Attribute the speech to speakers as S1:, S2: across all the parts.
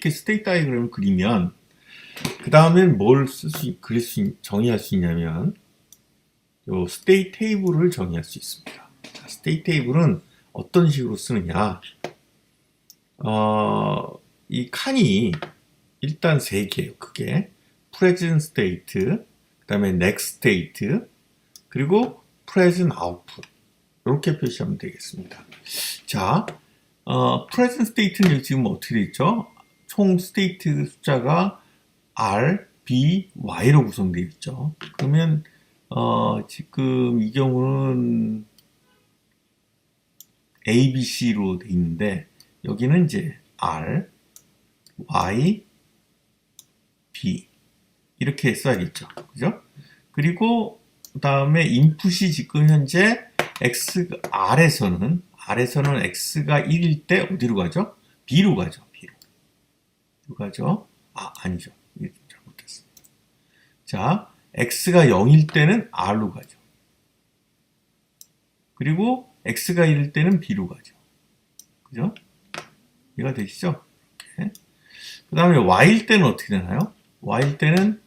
S1: 이렇게 스테이트 다이어그램을 그리면 그 다음엔 뭘 정의할 수 있냐면 요 스테이트 테이블을 정의할 수 있습니다. 스테이트 테이블은 어떤 식으로 쓰느냐? 이 칸이 일단 세 개예요. 크게 present state, 그 다음에 next state, 그리고 present output 이렇게 표시하면 되겠습니다. 자, present state는 지금 어떻게 되어 있죠? 총 스테이트 숫자가 R, B, Y로 구성되어 있죠. 그러면 지금 이 경우는 A, B, C로 되어 있는데 여기는 이제 R, Y, B 이렇게 써야겠죠. 그죠? 그리고 그 다음에 인풋이 지금 현재 R에서는 X가 1일 때 어디로 가죠? B로 가죠. B로 가죠. 아니죠. 이게 잘못했습니다. 자, X가 0일 때는 R로 가죠. 그리고 X가 1일 때는 B로 가죠. 그죠? 이해가 되시죠? 이렇게. 그 다음에 Y일 때는 어떻게 되나요? Y일 때는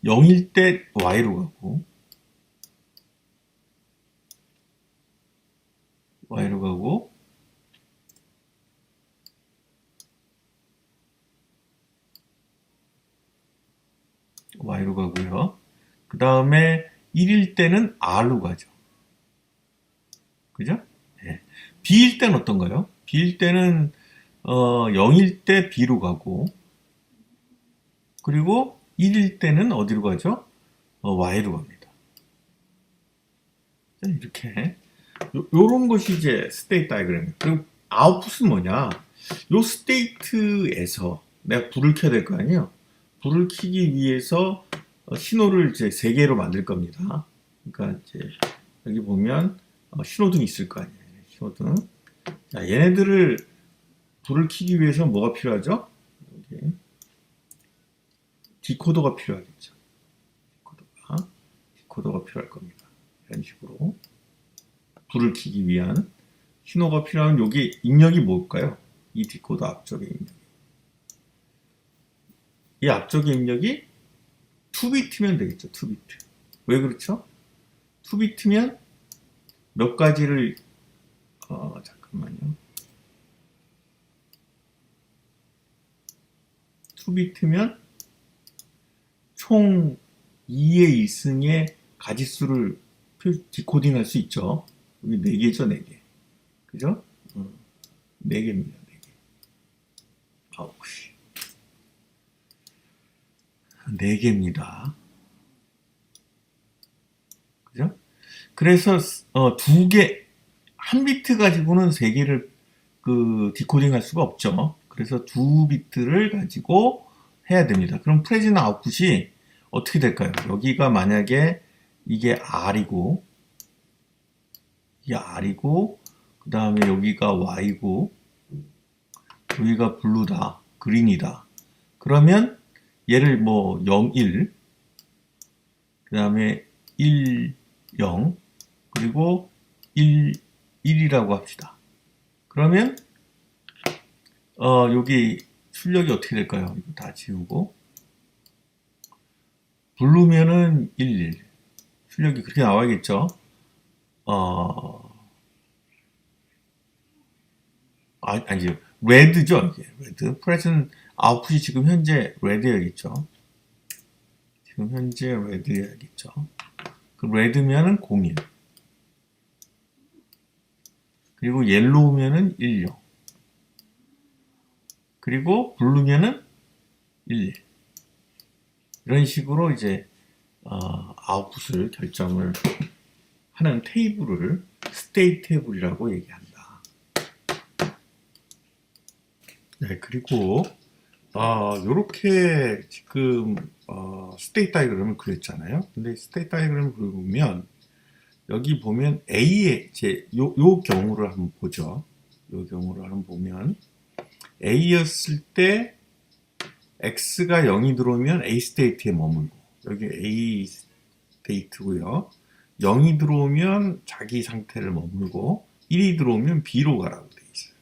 S1: 0일 때 Y로 가고 Y로 가고요. 그 다음에 1일 때는 R로 가죠. 그죠? 네. B일 때는 어떤가요? B일 때는 0일 때 B로 가고 그리고 1일 때는 어디로 가죠? Y로 갑니다. 이렇게 요런 것이 이제 스테이트 다이어그램이에요. 그리고 아웃풋은 뭐냐? 요 스테이트에서 내가 불을 켜야 될 거 아니에요? 불을 켜기 위해서 신호를 이제 3개로 만들 겁니다. 그러니까 이제 여기 보면 신호등이 있을 거 아니에요. 신호등. 자, 얘네들을 불을 켜기 위해서 뭐가 필요하죠? 여기. 디코더가 필요하겠죠. 디코더가 필요할 겁니다. 이런 식으로 불을 켜기 위한 신호가 필요한 여기 입력이 뭘까요? 이 디코더 앞쪽의 입력. 이 앞쪽의 입력이 2비트면 되겠죠. 2비트. 왜 그렇죠? 2비트면 몇 가지를 잠깐만요. 2비트면 총 2의 1승의 가지수를 디코딩 할 수 있죠. 여기 4개죠, 4개. 그죠? 4개입니다, 4개. 아우, 4개입니다. 그죠? 그래서, 2개, 1비트 가지고는 3개를 디코딩 할 수가 없죠. 그래서 2비트를 가지고 해야 됩니다. 그럼 프레젠트 아웃풋이 어떻게 될까요? 여기가 만약에 이게 R이고, 그 다음에 여기가 Y고, 여기가 블루다, 그린이다. 그러면 얘를 뭐 0, 1, 그 다음에 1, 0, 그리고 1, 1이라고 합시다. 그러면 여기 출력이 어떻게 될까요? 이거 다 지우고 블루면은 1, 1 출력이 그렇게 나와야겠죠? 아니죠. 레드죠, 이게. 레드. 프레젠트 아웃풋이 지금 현재 레드여야겠죠. 지금 현재 레드여야겠죠. 그 레드면은 01. 그리고 옐로우면은 10. 그리고 블루면은 11. 이런 식으로 이제 아웃풋을 결정을 하는 테이블을 스테이트 테이블이라고 얘기한다. 네, 그리고 요렇게 지금 스테이트 다이어그램을 그렸잖아요. 근데 스테이트 다이어그램을 그리면 여기 보면 A의 요 경우를 한번 보죠. 요 경우를 한번 보면 A였을 때 X가 0이 들어오면 A 스테이트에 머물고 여기 A 스테이트고요. 0이 들어오면 자기 상태를 머물고 1이 들어오면 B로 가라고 돼 있어요.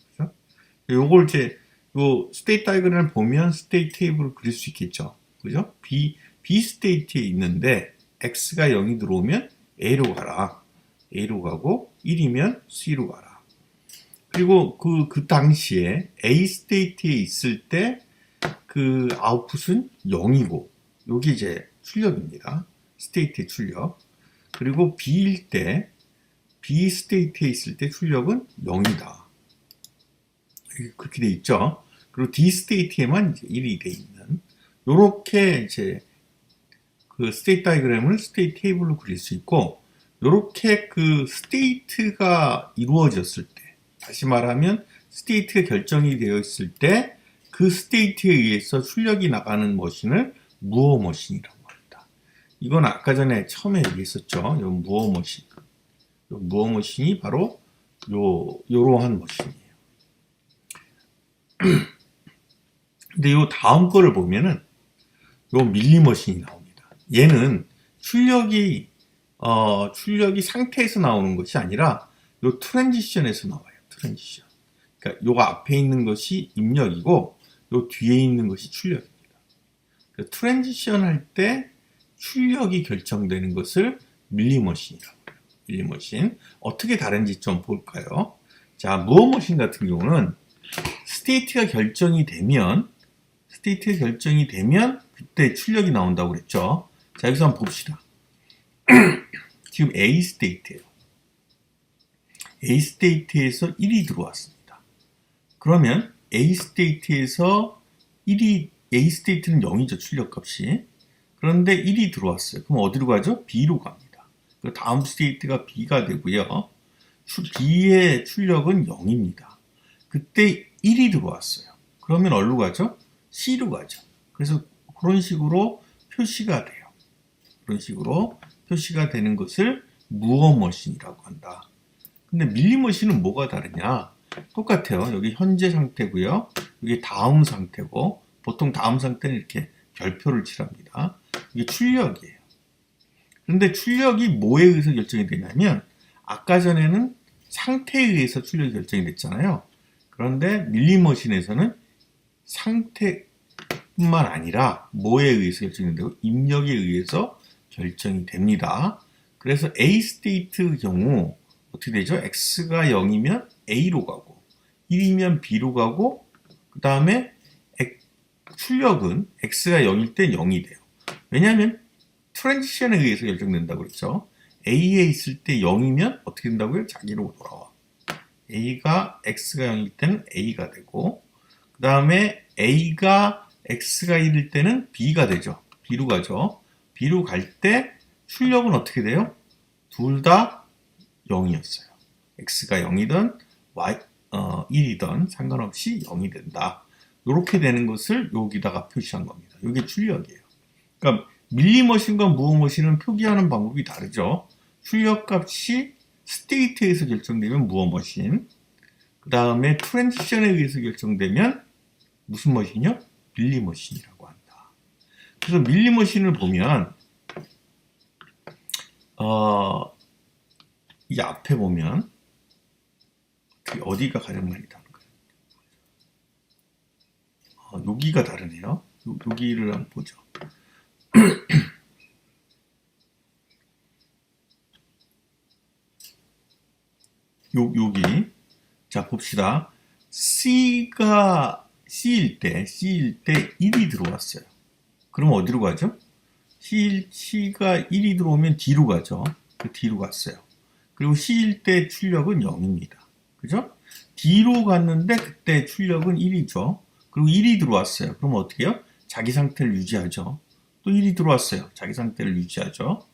S1: 요걸 이제 요 스테이트 다이그램을 보면 스테이트 테이블을 그릴 수 있겠죠. 그죠? B 스테이트에 있는데 X가 0이 들어오면 A로 가라. A로 가고 1이면 C로 가라. 그리고 그 당시에 A 스테이트에 있을 때 그 아웃풋은 0이고 요게 이제 출력입니다. 스테이트의 출력. 그리고 B일 때 B 스테이트에 있을 때 출력은 0이다. 그렇게 돼 있죠. 그리고 D 스테이트에만 이제 1이 돼 있는 요렇게 이제 그 스테이트 다이그램을 스테이트 테이블로 그릴 수 있고 요렇게 그 스테이트가 이루어졌을 때 다시 말하면 스테이트가 결정이 되어 있을 때 그 스테이트에 의해서 출력이 나가는 머신을 무어 머신이라고 합니다. 이건 아까 전에 처음에 얘기했었죠. 요 무어 머신. 요 무어 머신이 바로 요러한 머신이에요. 근데 요 다음 거를 보면은 요 밀리 머신이 나옵니다. 얘는 출력이 상태에서 나오는 것이 아니라 요 트랜지션에서 나와요. 트랜지션. 그러니까 요 앞에 있는 것이 입력이고 요 뒤에 있는 것이 출력입니다. 트랜지션 할 때 출력이 결정되는 것을 밀리 머신이라고 해요. 밀리 머신. 어떻게 다른지 좀 볼까요? 자, 무어 머신 같은 경우는 스테이트가 결정이 되면 그때 출력이 나온다고 그랬죠. 자, 여기서 한번 봅시다. 지금 A 스테이트예요. A 스테이트에서 1이 들어왔습니다. 그러면 A 스테이트에서 A 스테이트는 0이죠, 출력값이. 그런데 1이 들어왔어요. 그럼 어디로 가죠? B로 갑니다. 그 다음 스테이트가 B가 되고요. B의 출력은 0입니다. 그때 1이 들어왔어요. 그러면 어디로 가죠? C로 가죠. 그래서 그런 식으로 표시가 돼요. 그런 식으로 표시가 되는 것을 무어 머신이라고 한다. 근데 밀리 머신은 뭐가 다르냐? 똑같아요. 여기 현재 상태고요. 여기 다음 상태고 보통 다음 상태는 이렇게 별표를 칠합니다. 이게 출력이에요. 그런데 출력이 뭐에 의해서 결정이 되냐면 아까 전에는 상태에 의해서 출력이 결정이 됐잖아요. 그런데 밀리 머신에서는 상태뿐만 아니라 뭐에 의해서 결정이 되고 입력에 의해서 결정이 됩니다. 그래서 A 스테이트 경우 어떻게 되죠? X가 0이면 A로 가고 1이면 B로 가고 그 다음에 출력은 X가 0일 때 0이 돼요. 왜냐하면 트랜지션에 의해서 결정된다고 그랬죠. A에 있을 때 0이면 어떻게 된다고요? 자기로 돌아와. X가 0일 때는 A가 되고 그 다음에 A가 X가 1일 때는 B가 되죠. B로 가죠. B로 갈 때 출력은 어떻게 돼요? 둘 다 0이었어요. X가 0이든 1이든 상관없이 0이 된다. 이렇게 되는 것을 여기다가 표시한 겁니다. 이게 출력이에요. 그러니까 밀리머신과 무어머신은 표기하는 방법이 다르죠. 출력값이 스테이트에서 결정되면 무어머신, 그 다음에 트랜지션에 의해서 결정되면 무슨 머신이요? 밀리머신이라고 한다. 그래서 밀리머신을 보면 이 앞에 보면 어디가 가장 많이 다른가요? 여기가 다르네요. 여기를 한번 보죠. 여기. 자, 봅시다. C일 때 1이 들어왔어요. 그럼 어디로 가죠? C가 1이 들어오면 D로 가죠. 그 D로 갔어요. 그리고 C일 때 출력은 0입니다. 그죠? D로 갔는데 그때 출력은 1이죠. 그리고 1이 들어왔어요. 그럼 어떻게 해요? 자기 상태를 유지하죠. 또 1이 들어왔어요. 자기 상태를 유지하죠.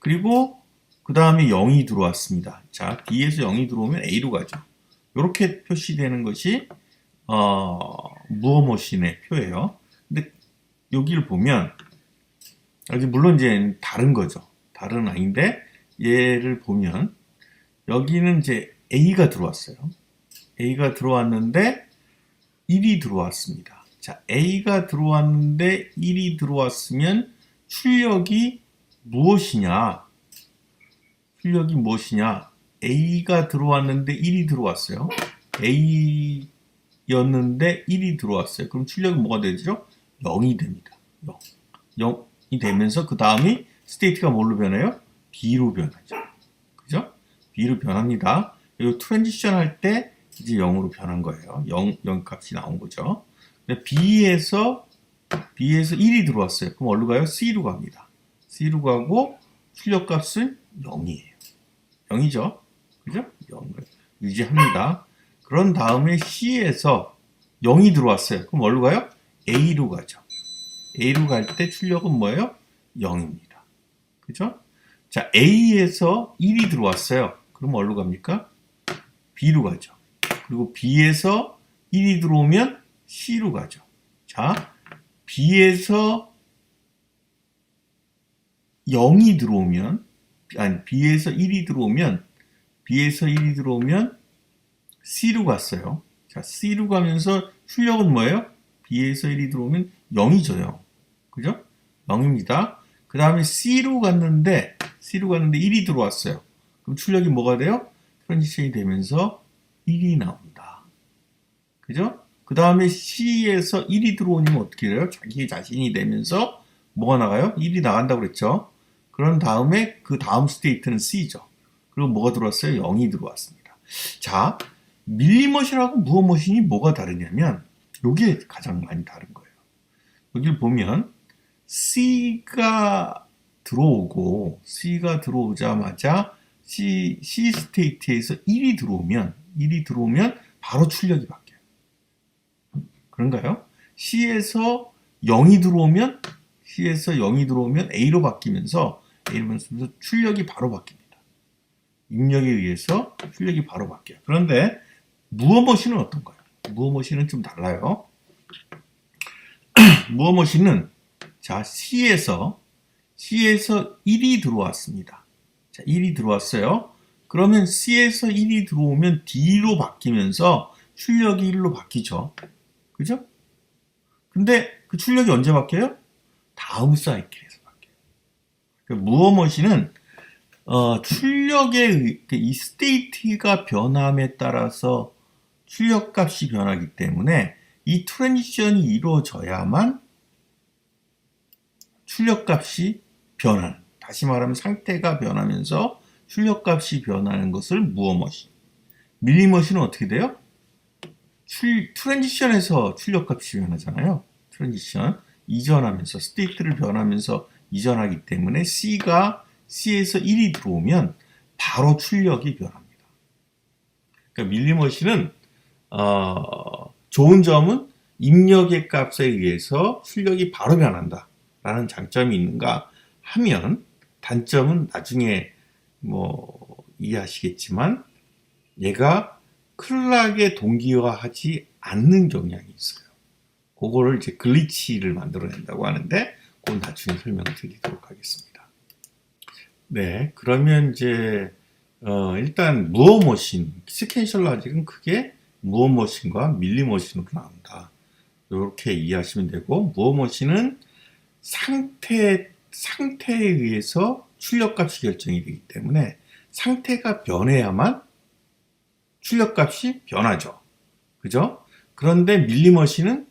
S1: 그리고 그 다음에 0이 들어왔습니다. 자, D에서 0이 들어오면 A로 가죠. 이렇게 표시되는 것이 무어머신의 표예요. 근데 여기를 보면 물론 이제 다른 거죠. 다른 아이인데 얘를 보면 여기는 이제 A가 들어왔어요. A가 들어왔는데 1이 들어왔습니다. 자, A가 들어왔는데 1이 들어왔으면 출력이 무엇이냐? 출력이 무엇이냐? A가 들어왔는데 1이 들어왔어요. 0이었는데 1이 들어왔어요. 그럼 출력은 뭐가 되죠? 0이 됩니다. 0. 0이 되면서 그 다음이 스테이트가 뭘로 변해요? B로 변하죠. 그죠? B로 변합니다. 이 트랜지션 할 때 이제 0으로 변한 거예요. 0 값이 나온 거죠. B에서 1이 들어왔어요. 그럼 어디로 가요? C로 갑니다. C로 가고 출력 값은 0이에요. 0이죠. 그죠? 0을 유지합니다. 그런 다음에 C에서 0이 들어왔어요. 그럼 어디로 가요? A로 가죠. A로 갈 때 출력은 뭐예요? 0입니다. 그죠? 자, A에서 1이 들어왔어요. 그럼 어디로 갑니까? B로 가죠. 그리고 B에서 1이 들어오면 C로 가죠. 자, B에서 0이 들어오면, B에서 1이 들어오면 C로 갔어요. 자, C로 가면서 출력은 뭐예요? B에서 1이 들어오면 0이죠, 0. 그죠? 0입니다. 그 다음에 C로 갔는데 1이 들어왔어요. 그럼 출력이 뭐가 돼요? 트랜지션이 되면서 1이 나온다. 그죠? 그 다음에 C에서 1이 들어오면 어떻게 돼요? 자기 자신이 되면서 뭐가 나가요? 1이 나간다고 그랬죠? 그런 다음에 그 다음 스테이트는 C죠. 그리고 뭐가 들어왔어요? 0이 들어왔습니다. 자, 밀리머신하고 무어머신이 뭐가 다르냐면 이게 가장 많이 다른 거예요. 여기를 보면 C가 들어오자마자 C 스테이트에서 1이 들어오면 바로 출력이 바뀌어요. 그런가요? C에서 0이 들어오면 A로 바뀌면서 출력이 바로 바뀝니다. 입력에 의해서 출력이 바로 바뀌어요. 그런데 무어머신은 어떤가요? 무어머신은 좀 달라요. 무어머신은 자, C에서 1이 들어왔습니다. 자, 1이 들어왔어요. 그러면 C에서 1이 들어오면 D로 바뀌면서 출력이 1로 바뀌죠. 그죠? 근데 그 출력이 언제 바뀌어요? 다음 사이클에서 바뀌어요. 그러니까 무어머신은 출력의 이 스테이트가 변함에 따라서 출력 값이 변하기 때문에 이 트랜지션이 이루어져야만 출력 값이 변하는, 다시 말하면 상태가 변하면서 출력 값이 변하는 것을 무어머신. 밀리머신은 어떻게 돼요? 트랜지션에서 출력 값이 변하잖아요. 트랜지션 이전하면서 스테이트를 변하면서 이전하기 때문에 C에서 1이 들어오면 바로 출력이 변합니다. 그러니까 밀리머신은 좋은 점은 입력의 값에 의해서 출력이 바로 변한다 라는 장점이 있는가 하면, 단점은 나중에 이해하시겠지만 얘가 클락에 동기화하지 않는 경향이 있어요. 그거를 이제 글리치를 만들어낸다고 하는데 그건 나중에 설명드리도록 하겠습니다. 네, 그러면 이제 일단 무어머신, 시퀀셜 로직은 크게 무어머신과 밀리머신으로 나온다. 이렇게 이해하시면 되고, 무어머신은 상태에 의해서 출력값이 결정이 되기 때문에 상태가 변해야만 출력값이 변하죠. 그죠? 그런데 밀리머신은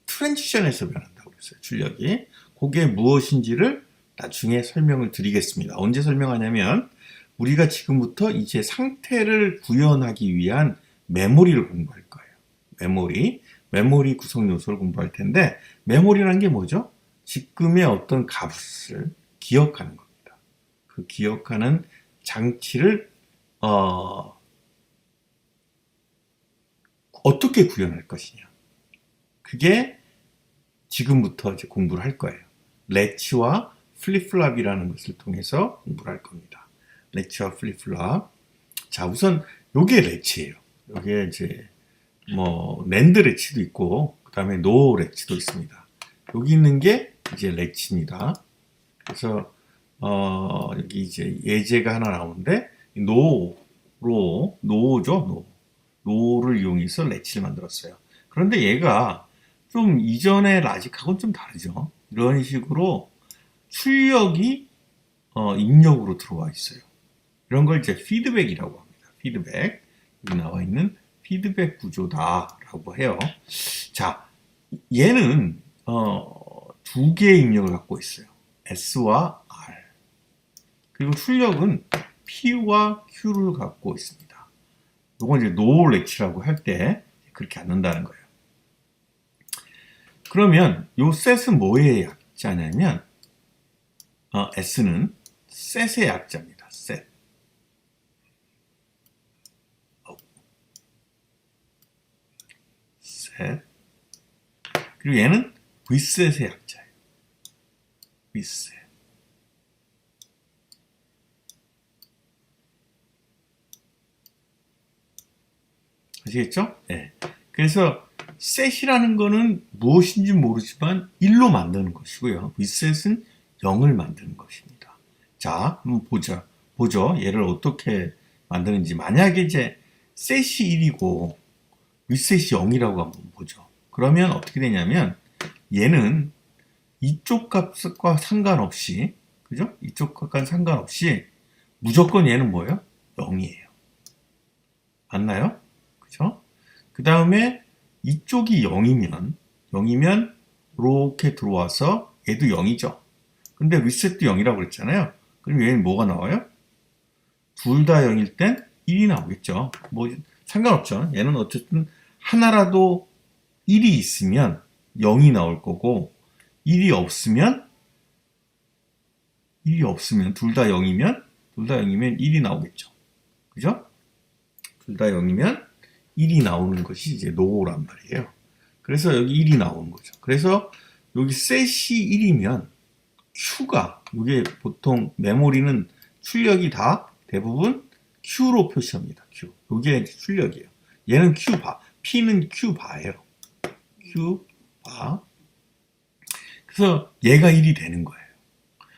S1: 트랜지션에서 변한다고 했어요. 출력이. 그게 무엇인지를 나중에 설명을 드리겠습니다. 언제 설명하냐면 우리가 지금부터 이제 상태를 구현하기 위한 메모리를 공부할 거예요. 메모리 구성 요소를 공부할 텐데, 메모리라는 게 뭐죠? 지금의 어떤 값을 기억하는 겁니다. 그 기억하는 장치를 어떻게 구현할 것이냐. 그게 지금부터 이제 공부를 할 거예요. 레치와 플립플랍이라는 것을 통해서 공부를 할 겁니다. 레치와 플립플랍. 자, 우선 요게 레치예요. 요게 이제 낸드 레치도 있고 그 다음에 노 레치도 있습니다. 여기 있는 게 이제 레치입니다. 그래서 여기 이제 예제가 하나 나오는데 노를 이용해서 레치를 만들었어요. 그런데 얘가 좀 이전의 라직하고는 좀 다르죠. 이런 식으로 출력이 입력으로 들어와 있어요. 이런 걸 이제 피드백이라고 합니다. 피드백. 여기 나와 있는 피드백 구조다라고 라고 해요. 자, 얘는 두 개의 입력을 갖고 있어요. S와 R. 그리고 출력은 P와 Q를 갖고 있습니다. 이건 이제 노 렉치라고 할 때 그렇게 앉는다는 거예요. 그러면 요 셋은 뭐의 약자냐면 S는 셋의 약자입니다. 셋. 셋. 그리고 얘는 V셋의 약자예요. V셋. 아시겠죠? 네. 그래서 셋이라는 거는 무엇인지 모르지만 1로 만드는 것이고요. V셋은 0을 만드는 것입니다. 자, 한번 보죠. 얘를 어떻게 만드는지. 만약에 이제 셋이 1이고 V셋이 0이라고 한번 보죠. 그러면 어떻게 되냐면 얘는 이쪽 값과 상관없이, 그죠? 이쪽 값과 상관없이 무조건 얘는 뭐예요? 0이에요. 맞나요? 그죠? 그 다음에 이쪽이 0이면 이렇게 들어와서 얘도 0이죠. 근데 리셋도 0이라고 그랬잖아요. 그럼 얘는 뭐가 나와요? 둘 다 0일 땐 1이 나오겠죠. 뭐 상관없죠. 얘는 어쨌든 하나라도 1이 있으면 0이 나올 거고 1이 없으면 둘 다 0이면 1이 나오겠죠. 그죠? 둘 다 0이면 1이 나오는 것이 이제 노란 말이에요. 그래서 여기 1이 나오는 거죠. 그래서 여기 셋이 1이면 Q가, 이게 보통 메모리는 출력이 다 대부분 Q로 표시합니다. Q. 이게 출력이에요. 얘는 Q바, P는 Q바예요. Q바. 그래서 얘가 1이 되는 거예요.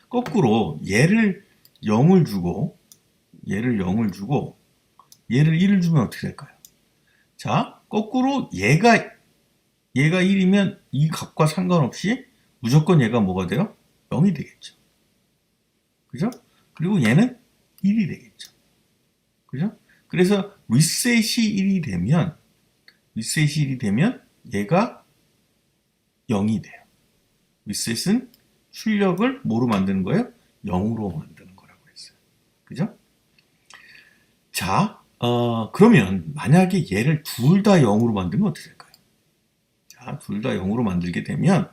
S1: 거꾸로 얘를 0을 주고 얘를 1을 주면 어떻게 될까요? 자, 거꾸로 얘가 1이면 이 값과 상관없이 무조건 얘가 뭐가 돼요? 0이 되겠죠. 그죠? 그리고 얘는 1이 되겠죠. 그죠? 그래서 리셋이 1이 되면 얘가 0이 돼요. 리셋은 출력을 뭐로 만드는 거예요? 0으로 만드는 거라고 했어요. 그죠? 자, 그러면 만약에 얘를 둘 다 0으로 만들면 어떻게 될까요? 자, 둘 다 0으로 만들게 되면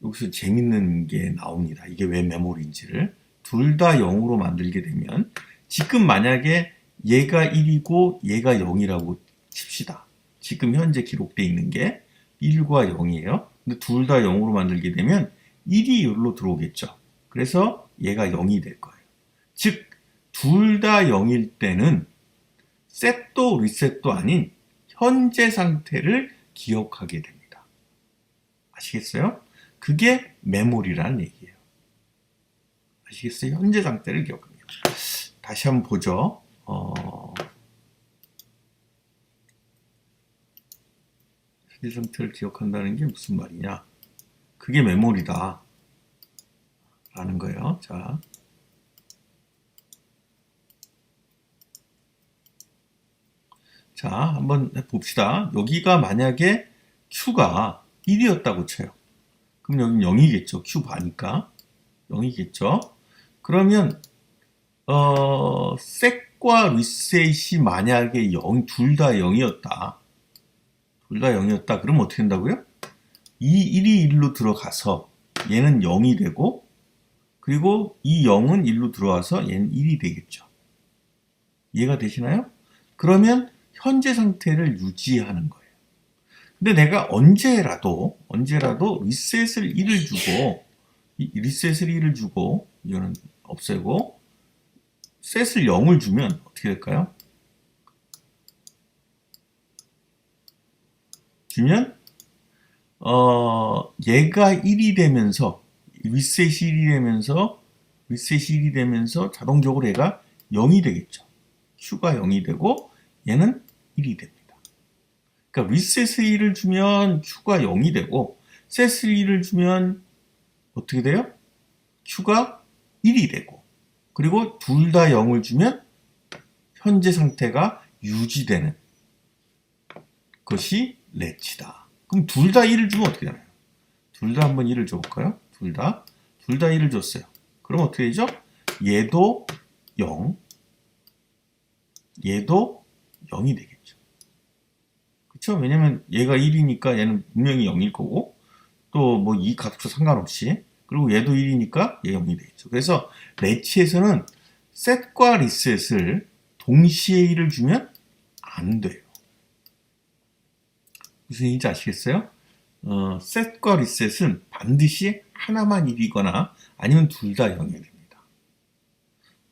S1: 여기서 재밌는 게 나옵니다. 이게 왜 메모리인지를. 둘 다 0으로 만들게 되면 지금 만약에 얘가 1이고 얘가 0이라고 칩시다. 지금 현재 기록되어 있는 게 1과 0이에요. 근데 둘 다 0으로 만들게 되면 1이 여기로 들어오겠죠. 그래서 얘가 0이 될 거예요. 즉, 둘 다 0일 때는 셋도 리셋도 아닌 현재 상태를 기억하게 됩니다. 아시겠어요? 그게 메모리라는 얘기예요. 아시겠어요? 현재 상태를 기억합니다. 다시 한번 보죠. 현재 상태를 기억한다는 게 무슨 말이냐? 그게 메모리다 라는 거예요. 자, 한번 봅시다. 여기가 만약에 Q가 1이었다고 쳐요. 그럼 여기는 0이겠죠. Q바니까 0이겠죠. 그러면 셋과 리셋이 만약에 둘 다 0이었다. 그러면 어떻게 된다고요? 이 1이 1로 들어가서 얘는 0이 되고, 그리고 이 0은 1로 들어와서 얘는 1이 되겠죠. 이해가 되시나요? 그러면 현재 상태를 유지하는 거예요. 근데 내가 언제라도 리셋을 1을 주고 이거는 없애고 셋을 0을 주면 어떻게 될까요? 주면 얘가 1이 되면서 리셋이 1이 되면서 자동적으로 얘가 0이 되겠죠. Q가 0이 되고 얘는 1이 됩니다. 그러니까 리셋을 1을 주면 Q가 0이 되고 셋을 1을 주면 어떻게 돼요? Q가 1이 되고, 그리고 둘 다 0을 주면 현재 상태가 유지되는 것이 렛치다. 그럼 둘 다 1을 주면 어떻게 되나요? 둘 다 한번 1을 줘볼까요? 둘 다 1을 줬어요. 그럼 어떻게 되죠? 얘도 0, 얘도 0이 되겠죠. 그쵸? 왜냐면 얘가 1이니까 얘는 분명히 0일 거고, 또 뭐 이 값도 상관없이, 그리고 얘도 1이니까 얘 0이 되겠죠. 그래서 렛치에서는 set과 reset을 동시에 1을 주면 안 돼요. 무슨 얘기인지 아시겠어요? set과 reset은 반드시 하나만 1이거나 아니면 둘 다 0이 됩니다.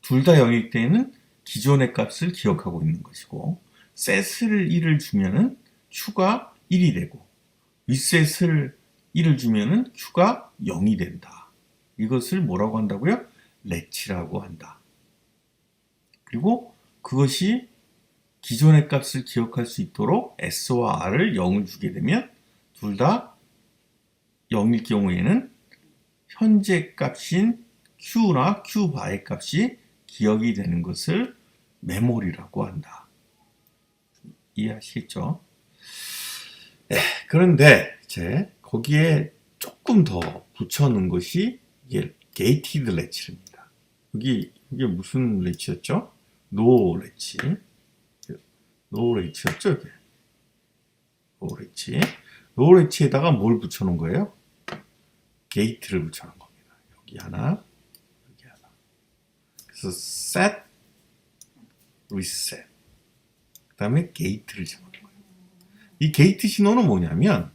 S1: 둘 다 0일 때는 기존의 값을 기억하고 있는 것이고, set을 1을 주면은 q가 1이 되고, reset을 1을 주면은 q가 0이 된다. 이것을 뭐라고 한다고요? 렛치라고 한다. 그리고 그것이 기존의 값을 기억할 수 있도록 s와 r을 0을 주게 되면 둘 다 0일 경우에는 현재 값인 q나 q바의 값이 기억이 되는 것을 메모리라고 한다. 이해하시겠죠? 네, 그런데 이제 거기에 조금 더 붙여놓은 것이 이게 gated latch입니다. 이게 무슨 latch였죠? no latch. no latch였죠? 이게. no latch. no latch에다가 뭘 붙여놓은 거예요? gate를 붙여놓은 겁니다. 여기 하나, 여기 하나. 그래서 set, reset. 그 다음에 gate를 집어넣은 거예요. 이 게이트 신호는 뭐냐면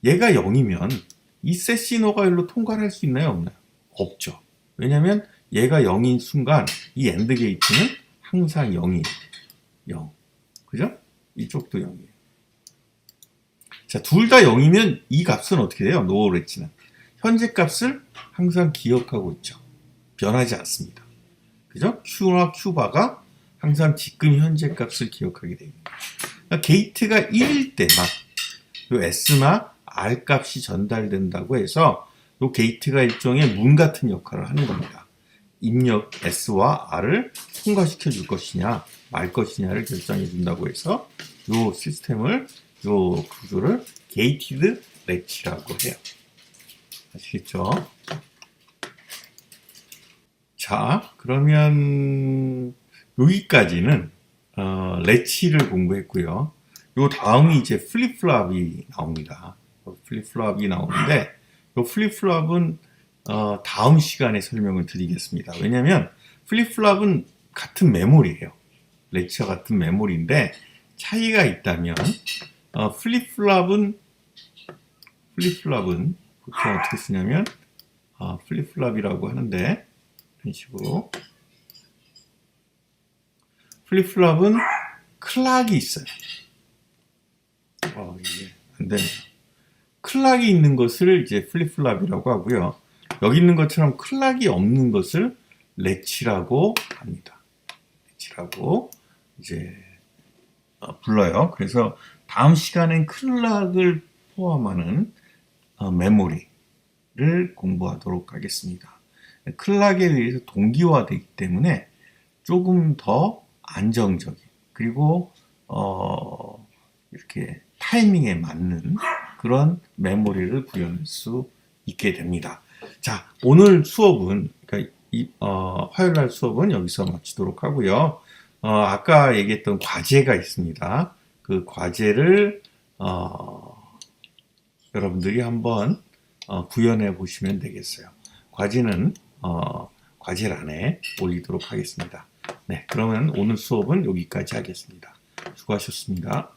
S1: 얘가 0이면 이 set 신호가 일로 통과를 할 수 있나요? 없나요? 없죠. 왜냐면 얘가 0인 순간 이 AND 게이트는 항상 0이에요. 0. 그죠? 이쪽도 0이에요. 자, 둘 다 0이면 이 값은 어떻게 돼요? no latch는. 현재 값을 항상 기억하고 있죠. 변하지 않습니다. 그죠? q나 q바가 항상 지금 현재 값을 기억하게 됩니다. 그러니까 게이트가 1일 때만 요 s나 r 값이 전달된다고 해서 요 게이트가 일종의 문 같은 역할을 하는 겁니다. 입력 s와 r을 통과시켜 줄 것이냐 말 것이냐를 결정해 준다고 해서 요 시스템을 요 구조를 gated latch라고 해요. 아시겠죠? 자, 그러면 여기까지는 렛치를 공부했고요. 요 다음이 이제 플립플롭이 나옵니다. 플립플롭이 나오는데 요 플립플롭은 다음 시간에 설명을 드리겠습니다. 왜냐하면 플립플롭은 같은 메모리예요. 렛치와 같은 메모리인데 차이가 있다면 플립플롭은 보통 어떻게 쓰냐면 플립플롭이라고 하는데 이런 식으로 플립플롭은 클락이 있어요. 이게 안 되네요. 클락이 있는 것을 이제 플립플롭이라고 하고요. 여기 있는 것처럼 클락이 없는 것을 렛치라고 합니다. 렛치라고 이제 불러요. 그래서 다음 시간엔 클락을 포함하는 메모리를 공부하도록 하겠습니다. 클락에 의해서 동기화되기 때문에 조금 더 안정적인 그리고 이렇게 타이밍에 맞는 그런 메모리를 구현할 수 있게 됩니다. 자, 오늘 수업은 그러니까 화요일날 수업은 여기서 마치도록 하고요. 아까 얘기했던 과제가 있습니다. 그 과제를 여러분들이 한번 구현해 보시면 되겠어요. 과제는 과제란에 올리도록 하겠습니다. 네, 그러면 오늘 수업은 여기까지 하겠습니다. 수고하셨습니다.